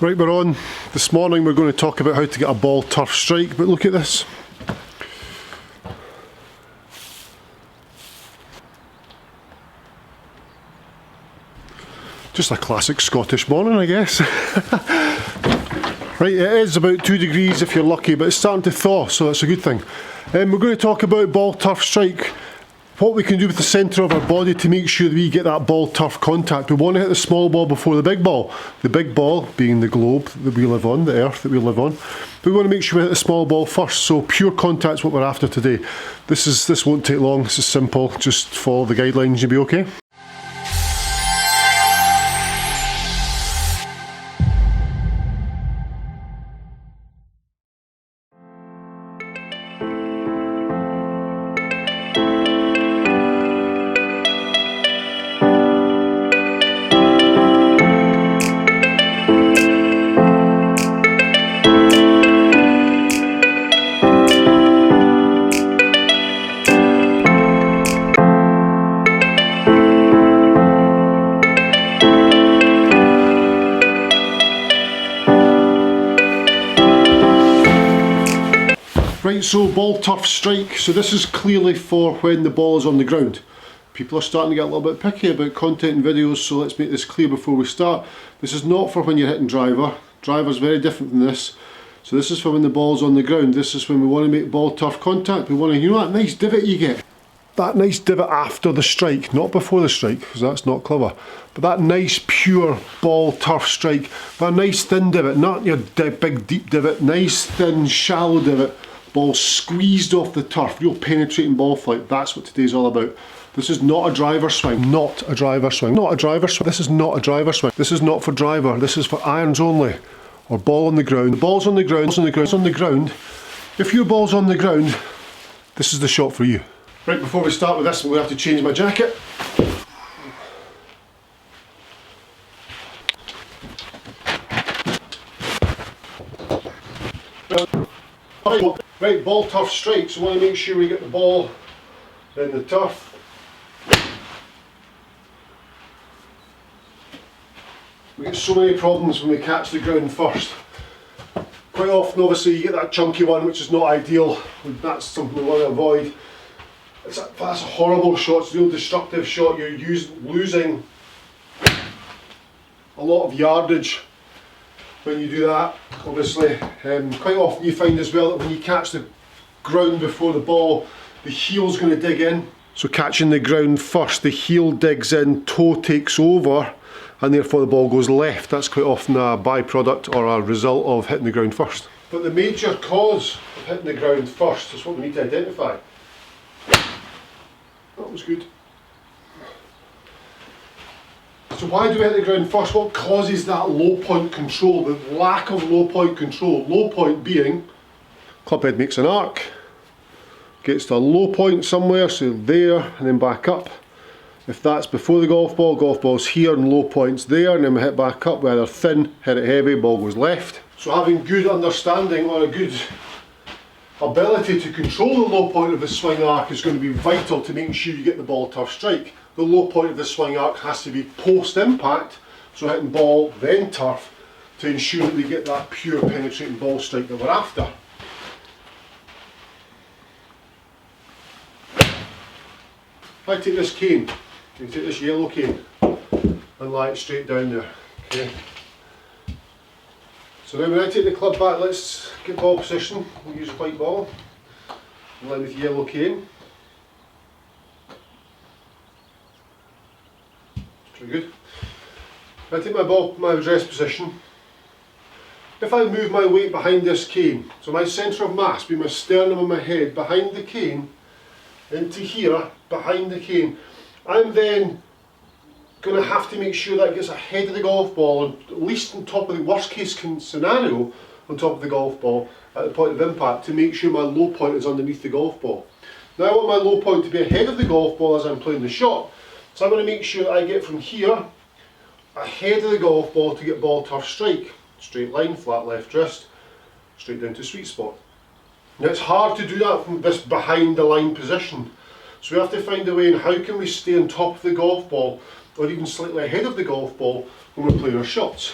Right, we're on. This morning we're going to talk about how to get a ball turf strike, but look at this. Just a classic Scottish morning, I guess. Right, it is about 2 degrees if you're lucky, but it's starting to thaw, so that's a good thing. We're going to talk about ball turf strike. What we can do with the centre of our body to make sure that we get that ball turf contact. We want to hit the small ball before the big ball. The big ball being the globe that we live on, the earth that we live on. But we want to make sure we hit the small ball first, so pure contact is what we're after today. This won't take long, this is simple, just follow the guidelines, you'll be okay. Right, so ball turf strike, so this is clearly for when the ball is on the ground. People are starting to get a little bit picky about content and videos, so let's make this clear before we start. This is not for when you're hitting driver. Driver's very different than this. So this is for when the ball's on the ground. This is when we want to make ball turf contact. We want to, you know that nice divot you get? That nice divot after the strike, not before the strike, because that's not clever. But that nice pure ball turf strike, that nice thin divot, not your big deep divot, nice thin shallow divot. Ball squeezed off the turf, real penetrating ball flight. That's what today's all about. This is not a driver swing, not a driver swing, not a driver swing. This is not a driver swing. This is not for driver, this is for irons only. Or ball on the ground. The ball's on the ground, it's on the ground. If your ball's on the ground, this is the shot for you. Right, before we start with this, I'm going to have to change my jacket. Right, ball turf strike, so we want to make sure we get the ball in the turf. We get so many problems when we catch the ground first. Quite often obviously you get that chunky one, which is not ideal. That's something we want to avoid. That's a horrible shot, it's a real destructive shot. You're losing a lot of yardage when you do that, obviously. Quite often you find as well that when you catch the ground before the ball, the heel's going to dig in. So catching the ground first, the heel digs in, toe takes over, and therefore the ball goes left. That's quite often a byproduct or a result of hitting the ground first. But the major cause of hitting the ground first is what we need to identify. That was good. So why do we hit the ground first? What causes that low point control, the lack of low point control? Low point being, club head makes an arc, gets to a low point somewhere, so there and then back up. If that's before the golf ball's here and low point's there, and then we hit back up, we either thin, hit it heavy, ball goes left. So having good understanding or a good ability to control the low point of the swing arc is going to be vital to making sure you get the ball turf strike. The low point of the swing arc has to be post impact, so hitting ball then turf, to ensure that we get that pure penetrating ball strike that we're after. If I take this cane, you take this yellow cane and lie it straight down there. Okay. So now when I take the club back, let's get ball position. We'll use a white ball and lie with yellow cane. Very good. If I take my address position, if I move my weight behind this cane, so my centre of mass being my sternum and my head behind the cane into here, behind the cane, I'm then going to have to make sure that it gets ahead of the golf ball, and at least on top of the worst case scenario, on top of the golf ball at the point of impact, to make sure my low point is underneath the golf ball. Now I want my low point to be ahead of the golf ball as I'm playing the shot. So I'm going to make sure that I get from here ahead of the golf ball to get ball turf strike. Straight line, flat left wrist, straight down to sweet spot. Now it's hard to do that from this behind the line position. So we have to find a way in how can we stay on top of the golf ball, or even slightly ahead of the golf ball when we're playing our shots.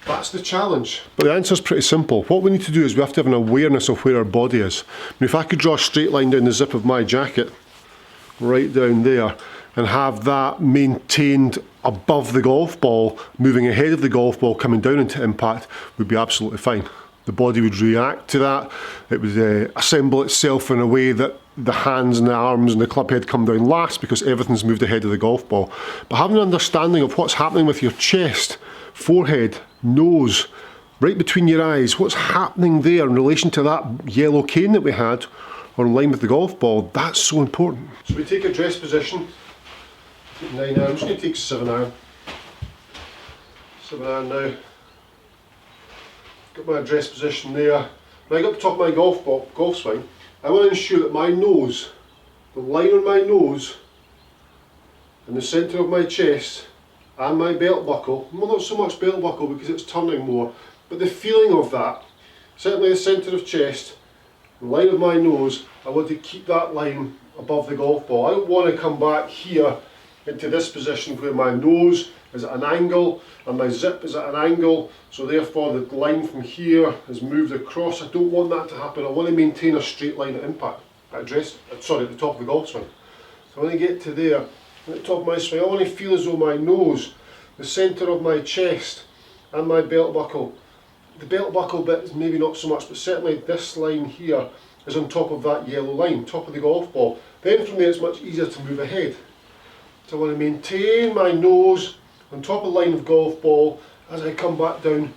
That's the challenge. But the answer's pretty simple. What we need to do is we have to have an awareness of where our body is. I mean, if I could draw a straight line down the zip of my jacket, right down there, and have that maintained above the golf ball, moving ahead of the golf ball, coming down into impact, would be absolutely fine. The body would react to that. It would assemble itself in a way that the hands and the arms and the club head come down last because everything's moved ahead of the golf ball. But having an understanding of what's happening with your chest, forehead, nose, right between your eyes, what's happening there in relation to that yellow cane that we had, or in line with the golf ball, that's so important. So we take a dress position, 9 iron, I'm just going to take 7 iron. 7 iron now. Got my dress position there. When I get to the top of my golf swing, I want to ensure that my nose, the line on my nose, and the centre of my chest, and my belt buckle, well, not so much belt buckle because it's turning more, but the feeling of that, certainly the centre of chest, the line of my nose, I want to keep that line above the golf ball. I don't want to come back here into this position where my nose is at an angle and my zip is at an angle, so therefore the line from here has moved across. I don't want that to happen. I want to maintain a straight line at impact, at the top of the golf swing. So when I get to there, at the top of my swing, I want to feel as though my nose, the centre of my chest and my belt buckle, the belt buckle bit is maybe not so much, but certainly this line here is on top of that yellow line, top of the golf ball. Then from there it's much easier to move ahead. So I want to maintain my nose on top of the line of golf ball as I come back down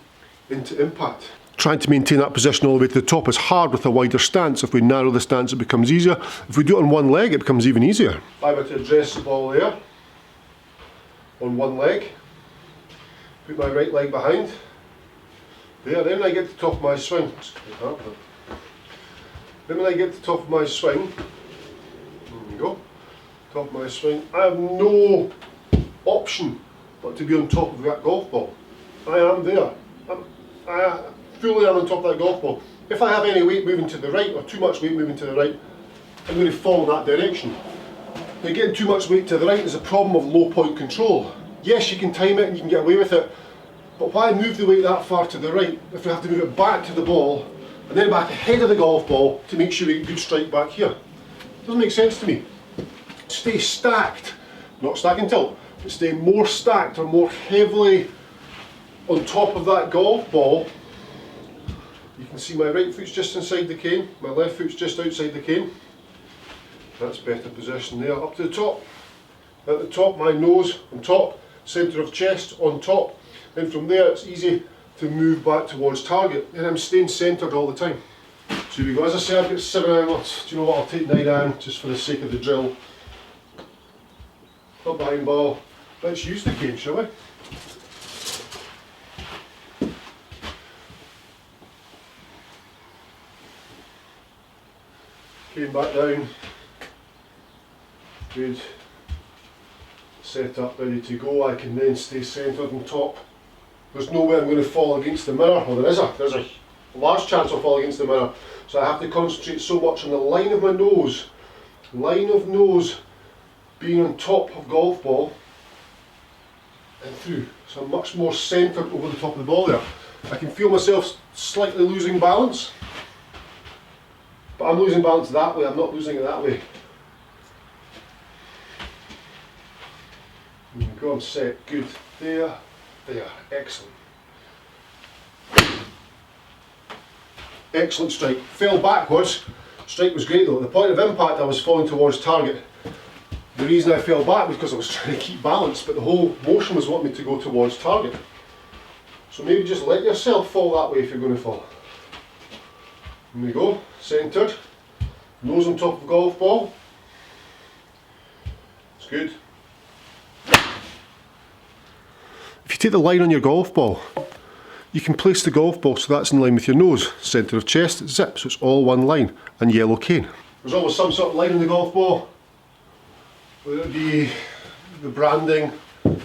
into impact. Trying to maintain that position all the way to the top is hard with a wider stance. If we narrow the stance, it becomes easier. If we do it on one leg, it becomes even easier. If I were to address the ball there, on one leg, put my right leg behind, there, then when I get to the top of my swing, then when I get to the top of my swing, there we go, top of my swing, I have no option but to be on top of that golf ball. I am there. I fully am on top of that golf ball. If I have any weight moving to the right, or too much weight moving to the right, I'm going to fall in that direction. Now, getting too much weight to the right is a problem of low point control. Yes, you can time it and you can get away with it, but why move the weight that far to the right if we have to move it back to the ball and then back ahead of the golf ball to make sure we get a good strike back here? Doesn't make sense to me. Stay stacked, not stack and tilt, but stay more stacked or more heavily on top of that golf ball. You can see my right foot's just inside the cane, my left foot's just outside the cane. That's better position there. Up to the top. At the top, my nose on top, centre of chest on top. Then from there it's easy to move back towards target, and I'm staying centred all the time. So here we go. As I say, I've got 7 iron. Do you know what, I'll take 9 iron just for the sake of the drill. Not behind ball. Let's use the cane, shall we? Cane back down. Good. Set up, ready to go. I can then stay centred on top. There's no way I'm going to fall against the mirror. Well, there's a large chance I'll fall against the mirror. So I have to concentrate so much on the line of my nose. Line of nose being on top of golf ball and through. So I'm much more centred over the top of the ball there. I can feel myself slightly losing balance. But I'm losing balance that way, I'm not losing it that way. There we go, I'm set, good. There, excellent. Excellent strike. Fell backwards, strike was great though. At the point of impact I was falling towards target. The reason I fell back was because I was trying to keep balance, but the whole motion was wanting me to go towards target. So maybe just let yourself fall that way if you're going to fall. There we go, centred, nose on top of the golf ball. It's good. If you take the line on your golf ball, you can place the golf ball so that's in line with your nose. Centre of chest, zip, so it's all one line, and yellow cane. There's always some sort of line on the golf ball, whether it be the branding or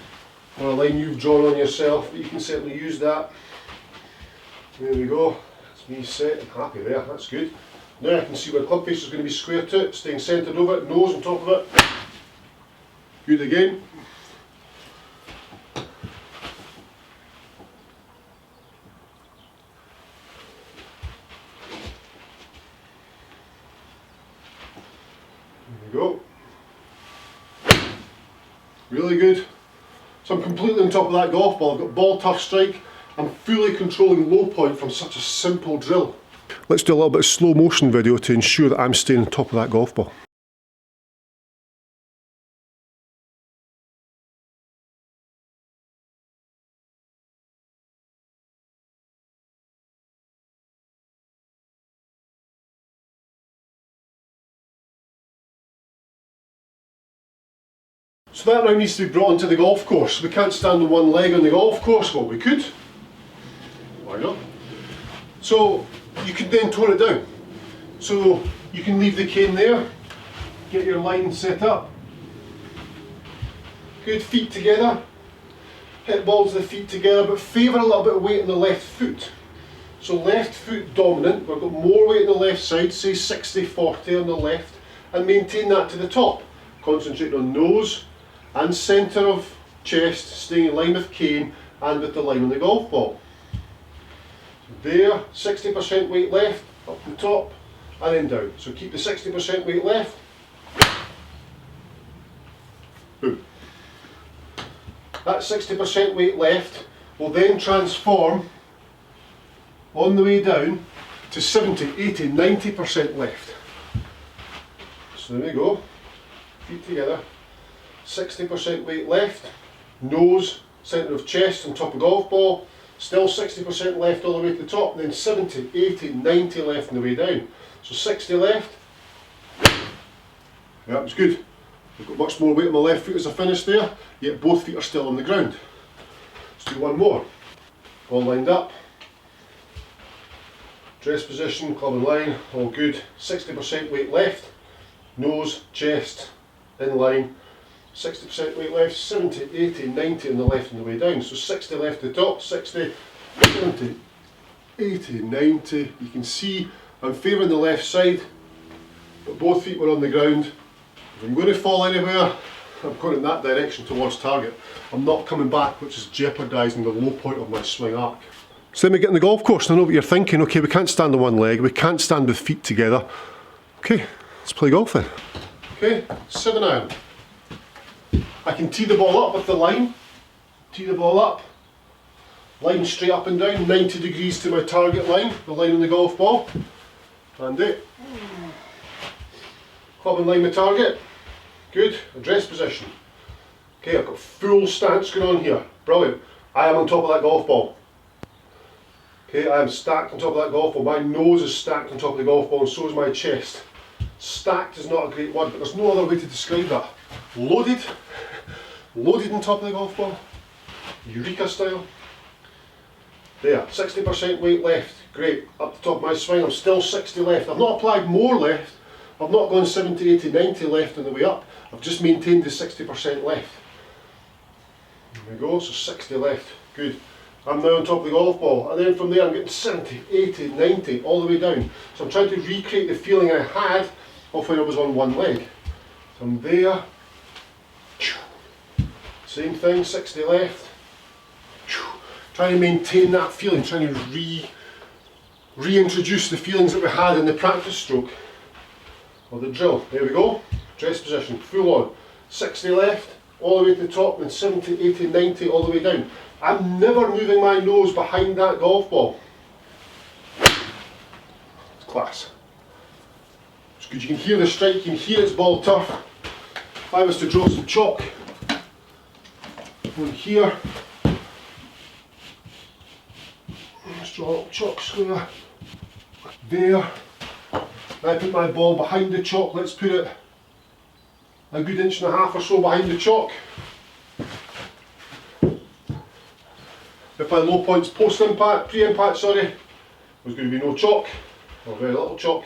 a line you've drawn on yourself, but you can certainly use that. There we go, that's me set and happy there, that's good. Now I can see where the club face is going to be square to it, staying centred over it, nose on top of it. Good again. Really good. So I'm completely on top of that golf ball. I've got ball tough strike. I'm fully controlling low point from such a simple drill. Let's do a little bit of slow motion video to ensure that I'm staying on top of that golf ball. So that now needs to be brought onto the golf course. We can't stand on one leg on the golf course. Well, we could. Why not? So you can then tone it down. So you can leave the cane there, get your line set up. Good, feet together. Hit balls of the feet together, but favour a little bit of weight on the left foot. So left foot dominant, we've got more weight on the left side, say 60-40 on the left, and maintain that to the top. Concentrate on nose and centre of chest, staying in line with cane and with the line on the golf ball. There, 60% weight left, up the top, and then down. So keep the 60% weight left. Boom. That 60% weight left will then transform on the way down to 70, 80, 90% left. So there we go. Feet together. 60% weight left. Nose, centre of chest on top of golf ball. Still 60% left all the way to the top, and then 70, 80, 90 left on the way down. So 60 left. Yeah, it was good. I've got much more weight on my left foot as I finish there, yet both feet are still on the ground. Let's do one more. All lined up. Dress position, club and line, all good. 60% weight left. Nose, chest, in line. 60% weight left, 70, 80, 90 on the left on the way down. So 60 left to the top, 60, 70, 80, 90. You can see I'm favouring the left side, but both feet were on the ground. If I'm going to fall anywhere, I'm going in that direction towards target. I'm not coming back, which is jeopardising the low point of my swing arc. So then we get in the golf course, and I know what you're thinking. Okay, we can't stand on one leg, we can't stand with feet together. Okay, let's play golf then. Okay, 7 iron. I can tee the ball up with the line, tee the ball up, line straight up and down, 90 degrees to my target line, the line on the golf ball, and it. Club and line my target, good, address position. Okay, I've got full stance going on here, brilliant. I am on top of that golf ball. Okay, I am stacked on top of that golf ball, my nose is stacked on top of the golf ball and so is my chest. Stacked is not a great word, but there's no other way to describe that. Loaded. Loaded on top of the golf ball, Eureka style. There, 60% weight left, great. Up the top of my swing, I'm still 60 left. I've not applied more left, I've not gone 70, 80, 90 left on the way up. I've just maintained the 60% left. There we go, so 60 left, good. I'm now on top of the golf ball, and then from there I'm getting 70, 80, 90, all the way down. So I'm trying to recreate the feeling I had of when I was on one leg. So I'm there. Same thing, 60 left. Trying to maintain that feeling, trying to reintroduce the feelings that we had in the practice stroke or the drill. There we go, dress position, full on. 60 left, all the way to the top, then 70, 80, 90, all the way down. I'm never moving my nose behind that golf ball. It's class. It's good, you can hear the strike, you can hear it's ball tough. If I was to draw some chalk on here, let's draw a little chalk square there. I put my ball behind the chalk, let's put it a good 1.5 inches or so behind the chalk. If my low point's post-impact, pre-impact sorry, there's going to be no chalk, or very little chalk,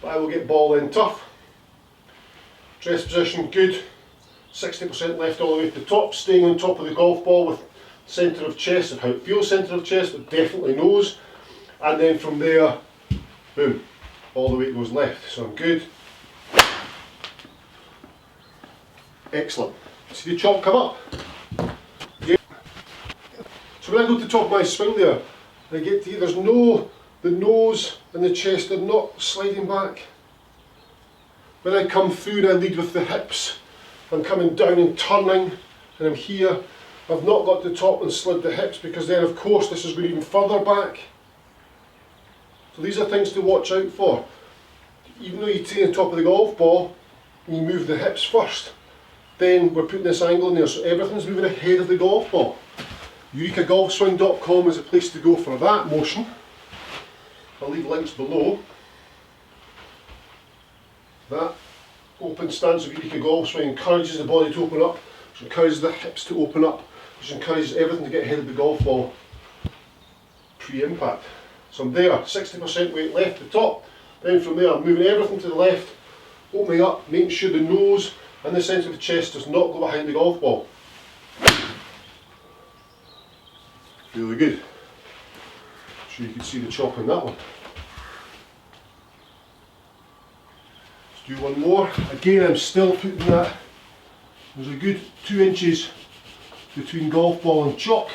but I will get ball in tough. Dress position good, 60% left all the way to the top, staying on top of the golf ball with centre of chest, and how it feels centre of chest, but definitely nose, and then from there, boom, all the way it goes left, so I'm good. Excellent. See the chalk come up? Yeah. So when I go to the top of my swing there, I get to, there's no, the nose and the chest are not sliding back. When I come through and I lead with the hips, I'm coming down and turning and I'm here. I've not got the top and slid the hips, because then of course this is going even further back. So these are things to watch out for. Even though you train the top of the golf ball, you move the hips first. Then we're putting this angle in there, so everything's moving ahead of the golf ball. EUREKAGolfSwing.com is a place to go for that motion. I'll leave links below. That open stance of Eureka Golf Swing encourages the body to open up, which encourages the hips to open up, which encourages everything to get ahead of the golf ball pre-impact. So I'm there, 60% weight left at the top. Then from there I'm moving everything to the left, opening up, making sure the nose and the centre of the chest does not go behind the golf ball. Really good. So you can see the chop in that one. Let's do one more. Again, I'm still putting that. There's a good 2 inches between golf ball and chalk.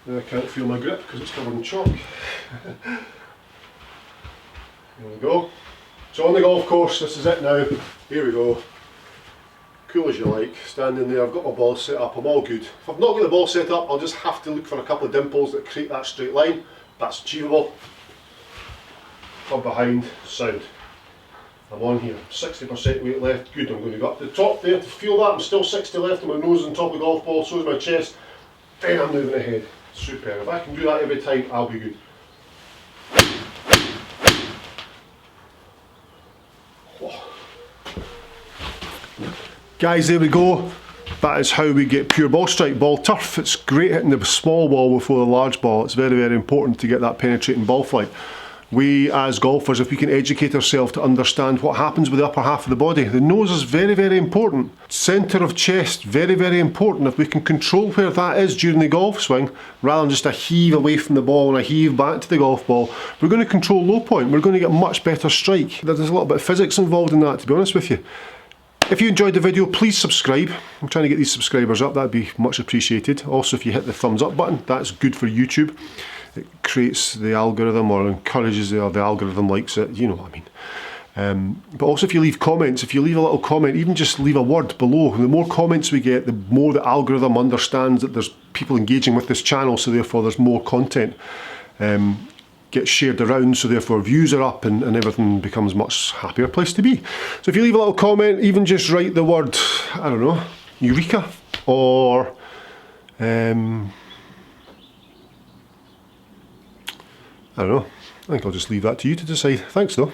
Now I can't feel my grip because it's covered in chalk. There we go. So on the golf course, this is it now. Here we go. Cool as you like, standing there, I've got my ball set up, I'm all good. If I've not got the ball set up, I'll just have to look for a couple of dimples that create that straight line. That's achievable. Club behind, sound. I'm on here, 60% weight left, good. I'm going to go up to the top there to feel that. I'm still 60 left on my nose and top of the golf ball, so is my chest. Then I'm moving ahead. Superb. If I can do that every time, I'll be good. Guys, there we go. That is how we get pure ball strike, ball turf. It's great hitting the small ball before the large ball. It's very, very important to get that penetrating ball flight. We as golfers, if we can educate ourselves to understand what happens with the upper half of the body. The nose is very, very important. Centre of chest, very, very important. If we can control where that is during the golf swing, rather than just a heave away from the ball and a heave back to the golf ball, we're going to control low point. We're going to get much better strike. There's a little bit of physics involved in that, to be honest with you. If you enjoyed the video, please subscribe. I'm trying to get these subscribers up, that'd be much appreciated. Also, if you hit the thumbs up button, that's good for YouTube. It creates the algorithm, or encourages the algorithm likes it, you know what I mean. But also if you leave comments, if you leave a little comment, even just leave a word below, the more comments we get, the more the algorithm understands that there's people engaging with this channel, so therefore there's more content gets shared around, so therefore views are up and everything becomes a much happier place to be. So if you leave a little comment, even just write the word, I don't know, Eureka, or I don't know. I think I'll just leave that to you to decide. Thanks though.